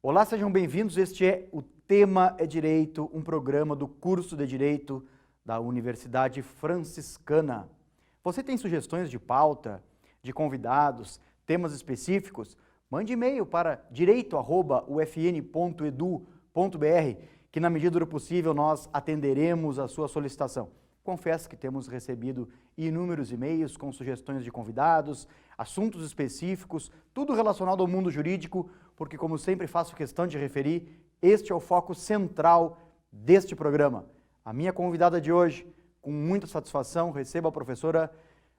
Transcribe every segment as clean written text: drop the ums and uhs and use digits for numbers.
Olá, sejam bem-vindos. Este é o Tema é Direito, um programa do curso de Direito da Universidade Franciscana. Você tem sugestões de pauta, de convidados, temas específicos? Mande e-mail para direito@ufn.edu.br, que na medida do possível nós atenderemos a sua solicitação. Confesso que temos recebido inúmeros e-mails com sugestões de convidados, assuntos específicos, tudo relacionado ao mundo jurídico, porque, como sempre faço questão de referir, este é o foco central deste programa. A minha convidada de hoje, com muita satisfação, recebo a professora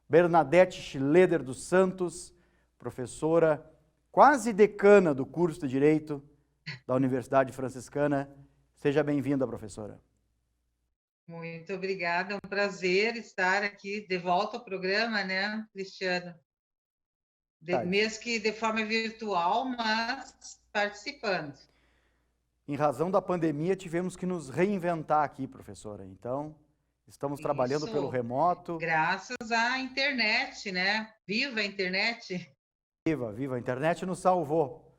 Bernadette Schroeder dos Santos, professora quase decana do curso de Direito da Universidade Franciscana. Seja bem-vinda, professora. Muito obrigada, é um prazer estar aqui de volta ao programa, né, Cristiano? Mesmo que de forma virtual, mas participando. Em razão da pandemia, tivemos que nos reinventar aqui, professora. Então, estamos trabalhando pelo Isso, remoto. graças à internet, né? Viva a internet! Viva, viva, a internet nos salvou.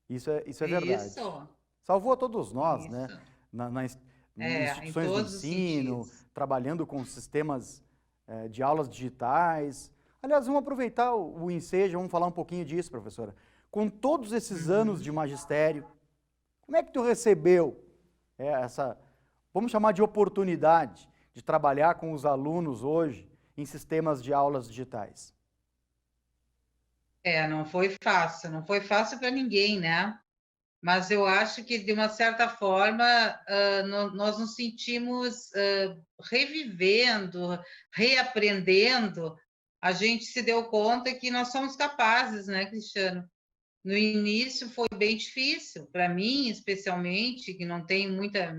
Isso é verdade. Isso, Salvou a todos nós, né? isso. Em Em instituições de todos os ensino, sentidos. trabalhando com sistemas de aulas digitais. Aliás, vamos aproveitar o ensejo, vamos falar um pouquinho disso, professora. Com todos esses anos de magistério, como é que tu recebeu essa, vamos chamar de oportunidade, de trabalhar com os alunos hoje em sistemas de aulas digitais? Não foi fácil para ninguém, né? Mas eu acho que, de uma certa forma, nós nos sentimos revivendo, reaprendendo. A gente se deu conta que nós somos capazes, né, Cristiano? No início foi bem difícil, para mim, especialmente, que não tenho muita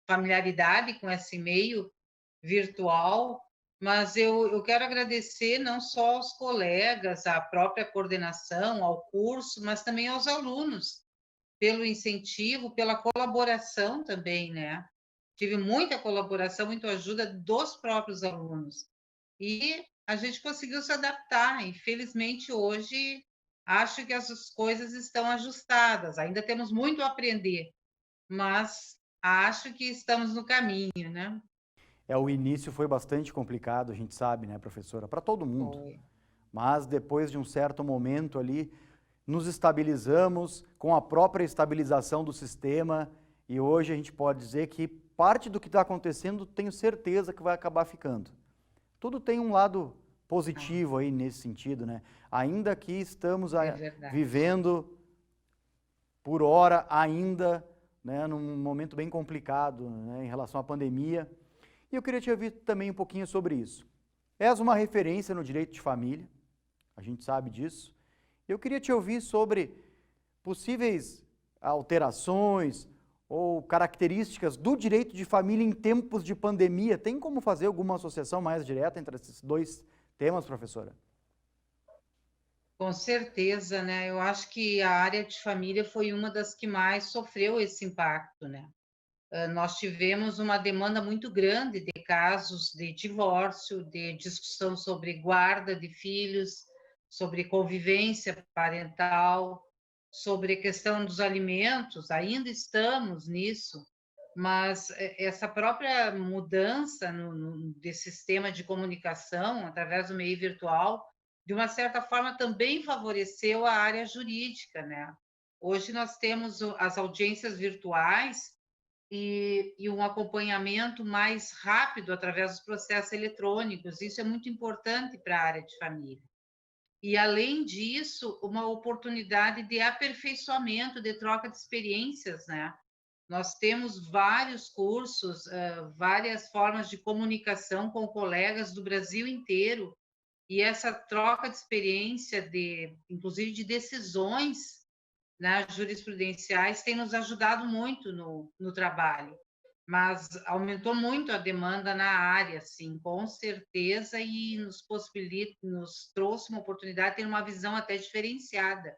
familiaridade com esse meio virtual, mas eu quero agradecer não só aos colegas, à própria coordenação, ao curso, mas também aos alunos, pelo incentivo, pela colaboração também, né? Tive muita colaboração, muita ajuda dos próprios alunos. E a gente conseguiu se adaptar. Infelizmente, hoje, acho que as coisas estão ajustadas. Ainda temos muito a aprender, mas acho que estamos no caminho, né? O início foi bastante complicado, a gente sabe, né, professora, para todo mundo. Foi. Mas depois de um certo momento ali, nos estabilizamos com a própria estabilização do sistema e hoje a gente pode dizer que parte do que está acontecendo, tenho certeza que vai acabar ficando. Tudo tem um lado positivo aí nesse sentido, né? Ainda que estamos É verdade. vivendo, por hora, ainda, né, num momento bem complicado, né, em relação à pandemia. E eu queria te ouvir também um pouquinho sobre isso. És uma referência no direito de família, a gente sabe disso. Eu queria te ouvir sobre possíveis alterações ou características do direito de família em tempos de pandemia. Tem como fazer alguma associação mais direta entre esses dois temas, professora? Com certeza, né? Eu acho que a área de família foi uma das que mais sofreu esse impacto, né? Nós tivemos uma demanda muito grande de casos de divórcio, de discussão sobre guarda de filhos, sobre convivência parental, sobre a questão dos alimentos, ainda estamos nisso, mas essa própria mudança de sistema de comunicação através do meio virtual, de uma certa forma, também favoreceu a área jurídica, né? Hoje nós temos as audiências virtuais e um acompanhamento mais rápido através dos processos eletrônicos. Isso é muito importante para a área de família. E, além disso, uma oportunidade de aperfeiçoamento, de troca de experiências, né? Nós temos vários cursos, várias formas de comunicação com colegas do Brasil inteiro, e essa troca de experiência, inclusive de decisões, né, jurisprudenciais, tem nos ajudado muito no trabalho, mas aumentou muito a demanda na área, sim, com certeza, e nos trouxe uma oportunidade de ter uma visão até diferenciada,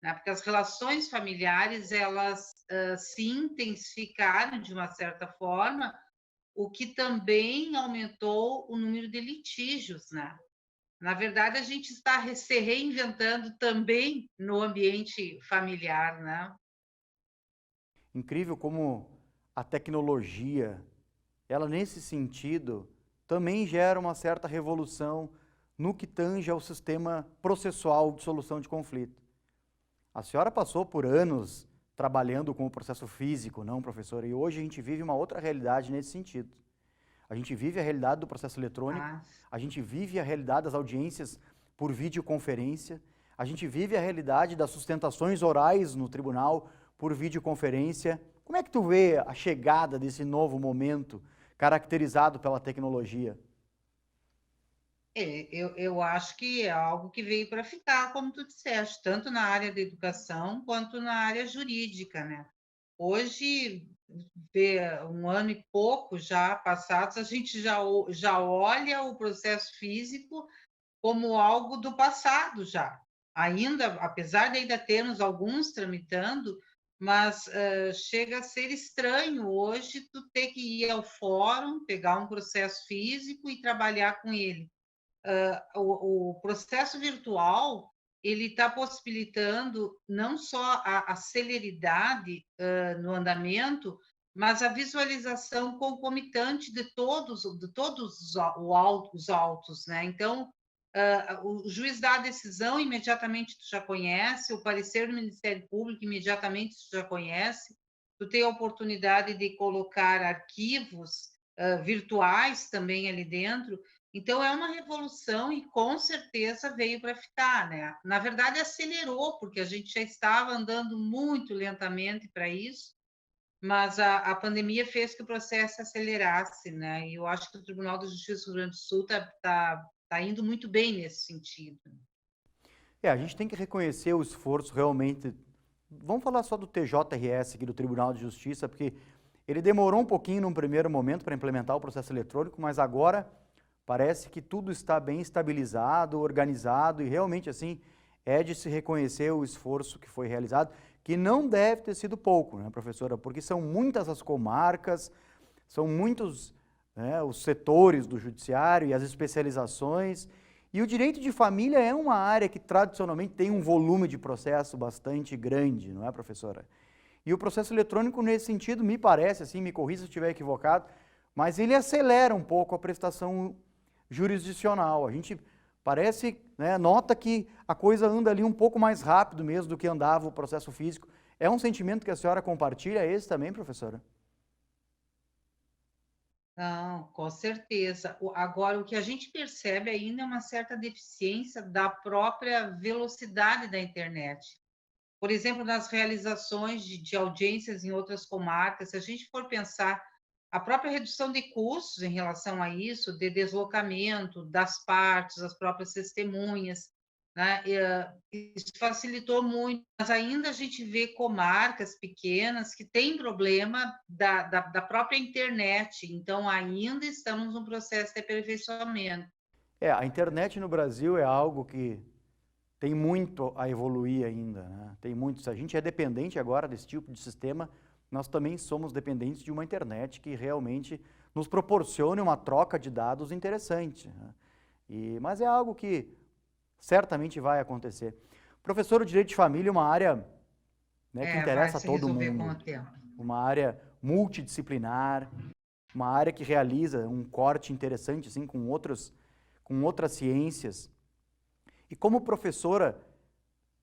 né, porque as relações familiares, elas se intensificaram de uma certa forma, o que também aumentou o número de litígios, né? Na verdade, a gente está se reinventando também no ambiente familiar, né? Incrível como a tecnologia, ela nesse sentido, também gera uma certa revolução no que tange ao sistema processual de solução de conflito. A senhora passou por anos trabalhando com o processo físico, não, professora? E hoje a gente vive uma outra realidade nesse sentido. A gente vive a realidade do processo eletrônico, Ah, a gente vive a realidade das audiências por videoconferência, a gente vive a realidade das sustentações orais no tribunal por videoconferência. Como é que tu vê a chegada desse novo momento caracterizado pela tecnologia? eu acho que é algo que veio para ficar, como tu disseste, tanto na área da educação quanto na área jurídica, né? Hoje, vê 1 ano e pouco já passados, a gente já olha o processo físico como algo do passado já. Ainda, apesar de ainda termos alguns tramitando, mas, chega a ser estranho hoje tu ter que ir ao fórum, pegar um processo físico e trabalhar com ele. O processo virtual, ele está possibilitando não só a celeridade, no andamento, mas a visualização concomitante de todos os autos, né. Então, o juiz dá a decisão, imediatamente tu já conhece, o parecer do Ministério Público, imediatamente tu já conhece, tu tem a oportunidade de colocar arquivos, virtuais também ali dentro, então é uma revolução e com certeza veio para ficar, né. Na verdade acelerou, porque a gente já estava andando muito lentamente para isso, mas a pandemia fez que o processo acelerasse, né, e eu acho que o Tribunal de Justiça do Rio Grande do Sul tá indo muito bem nesse sentido. A gente tem que reconhecer o esforço realmente. Vamos falar só do TJRS aqui, do Tribunal de Justiça, porque ele demorou um pouquinho num primeiro momento para implementar o processo eletrônico, mas agora parece que tudo está bem estabilizado, organizado e realmente assim é de se reconhecer o esforço que foi realizado, que não deve ter sido pouco, né, professora? Porque são muitas as comarcas, são muitos, né, os setores do judiciário e as especializações. E o direito de família é uma área que tradicionalmente tem um volume de processo bastante grande, não é, professora? E o processo eletrônico, nesse sentido, me parece, assim, me corrija se eu estiver equivocado, mas ele acelera um pouco a prestação jurisdicional. A gente parece, né, nota que a coisa anda ali um pouco mais rápido mesmo do que andava o processo físico. É um sentimento que a senhora compartilha, esse também, professora? Não, com certeza. Agora, o que a gente percebe ainda é uma certa deficiência da própria velocidade da internet. Por exemplo, nas realizações de audiências em outras comarcas, se a gente for pensar a própria redução de custos em relação a isso, de deslocamento das partes, as próprias testemunhas, né, isso facilitou muito, mas ainda a gente vê comarcas pequenas que têm problema da própria internet, então ainda estamos num processo de aperfeiçoamento. A internet no Brasil é algo que tem muito a evoluir ainda, né? Tem muito. Se a gente é dependente agora desse tipo de sistema, nós também somos dependentes de uma internet que realmente nos proporcione uma troca de dados interessante, né? Mas é algo que certamente vai acontecer. Professor, o direito de família é uma área, né, que Vai interessa a se todo resolver com mundo, o tempo. uma área multidisciplinar, uma área que realiza um corte interessante assim com outras ciências. E como professora,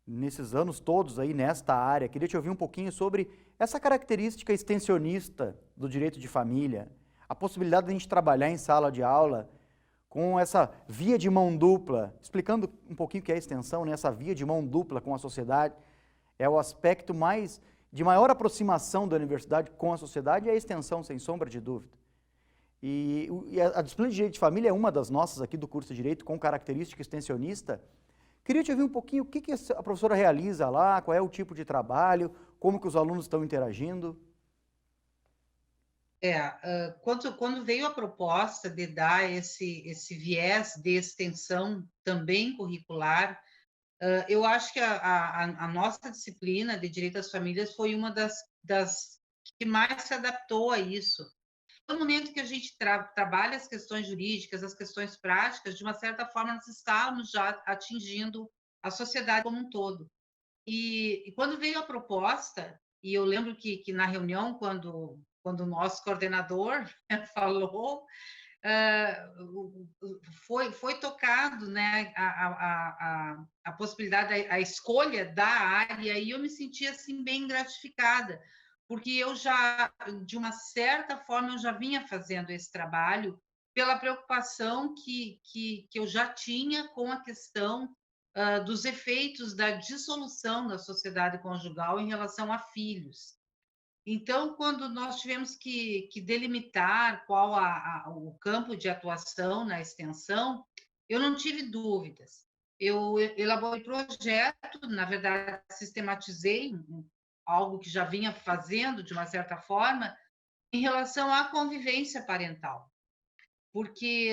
nesses anos todos aí nesta área, queria te ouvir um pouquinho sobre essa característica extensionista do direito de família, a possibilidade de a gente trabalhar em sala de aula com essa via de mão dupla, explicando um pouquinho o que é a extensão, né? Essa via de mão dupla com a sociedade, é o aspecto de maior aproximação da universidade com a sociedade e a extensão, sem sombra de dúvida. E a disciplina de Direito de Família é uma das nossas aqui do curso de Direito com característica extensionista. Queria te ouvir um pouquinho o que a professora realiza lá, qual é o tipo de trabalho, como que os alunos estão interagindo. Quando veio a proposta de dar esse viés de extensão também curricular, eu acho que a nossa disciplina de Direito às Famílias foi uma das que mais se adaptou a isso. No momento que a gente trabalha as questões jurídicas, as questões práticas, de uma certa forma, nós estávamos já atingindo a sociedade como um todo. E quando veio a proposta, E eu lembro que na reunião, quando o nosso coordenador falou, foi tocado, né, a possibilidade, a escolha da área, e eu me senti assim bem gratificada, porque eu já, de uma certa forma, eu já vinha fazendo esse trabalho pela preocupação que eu já tinha com a questão dos efeitos da dissolução da sociedade conjugal em relação a filhos. Então, quando nós tivemos que delimitar qual o campo de atuação na extensão, eu não tive dúvidas. Eu elaborei projeto, na verdade, sistematizei algo que já vinha fazendo, de uma certa forma, em relação à convivência parental. Porque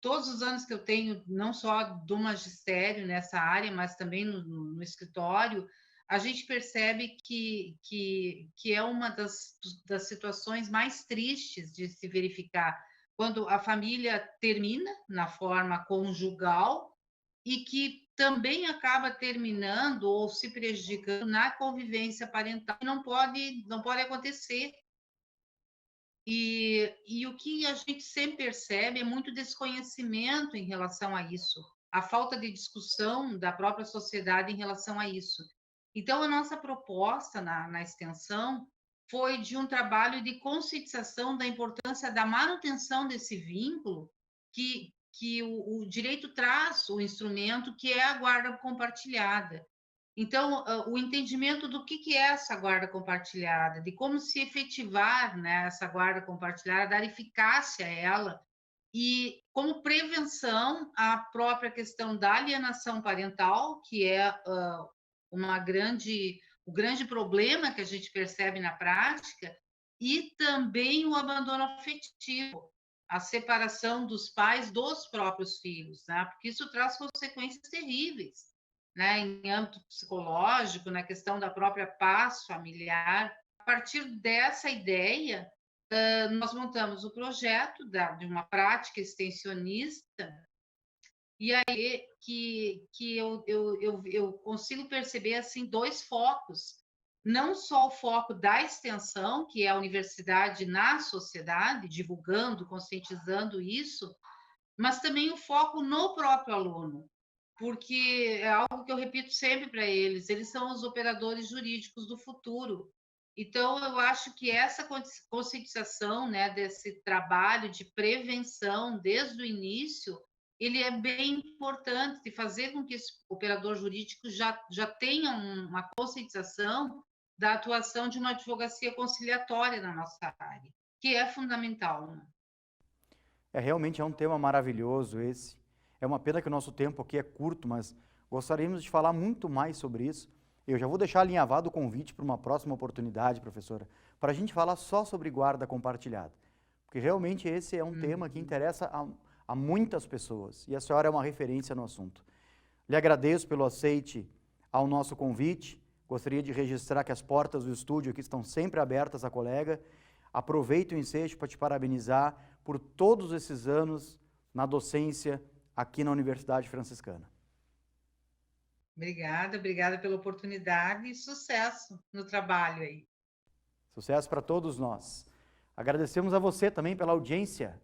todos os anos que eu tenho, não só do magistério nessa área, mas também no escritório, a gente percebe que é uma das situações mais tristes de se verificar quando a família termina na forma conjugal e que também acaba terminando ou se prejudicando na convivência parental. Não pode acontecer. E o que a gente sempre percebe é muito desconhecimento em relação a isso, a falta de discussão da própria sociedade em relação a isso. Então, a nossa proposta na extensão foi de um trabalho de conscientização da importância da manutenção desse vínculo que o direito traz, o instrumento que é a guarda compartilhada. Então, o entendimento do que é essa guarda compartilhada, de como se efetivar, né, essa guarda compartilhada, dar eficácia a ela, e como prevenção à própria questão da alienação parental, que é o grande problema que a gente percebe na prática, e também o abandono afetivo, a separação dos pais dos próprios filhos, né? Porque isso traz consequências terríveis, né, em âmbito psicológico, na questão da própria paz familiar. A partir dessa ideia, nós montamos o projeto de uma prática extensionista, e aí que eu consigo perceber assim dois focos. Não só o foco da extensão, que é a universidade na sociedade, divulgando, conscientizando isso, mas também o foco no próprio aluno, porque é algo que eu repito sempre para eles são os operadores jurídicos do futuro. Então, eu acho que essa conscientização, né, desse trabalho de prevenção desde o início, ele é bem importante de fazer com que esse operador jurídico já tenha uma conscientização da atuação de uma advocacia conciliatória na nossa área, que é fundamental, né? Realmente é um tema maravilhoso esse. É uma pena que o nosso tempo aqui é curto, mas gostaríamos de falar muito mais sobre isso. Eu já vou deixar alinhavado o convite para uma próxima oportunidade, professora, para a gente falar só sobre guarda compartilhada. Porque realmente esse é um tema que interessa a muitas pessoas e a senhora é uma referência no assunto. Lhe agradeço pelo aceite ao nosso convite. Gostaria de registrar que as portas do estúdio aqui estão sempre abertas à colega. Aproveito o ensejo para te parabenizar por todos esses anos na docência aqui na Universidade Franciscana. Obrigada pela oportunidade e sucesso no trabalho aí. Sucesso para todos nós. Agradecemos a você também pela audiência.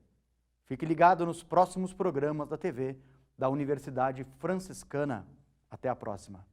Fique ligado nos próximos programas da TV da Universidade Franciscana. Até a próxima.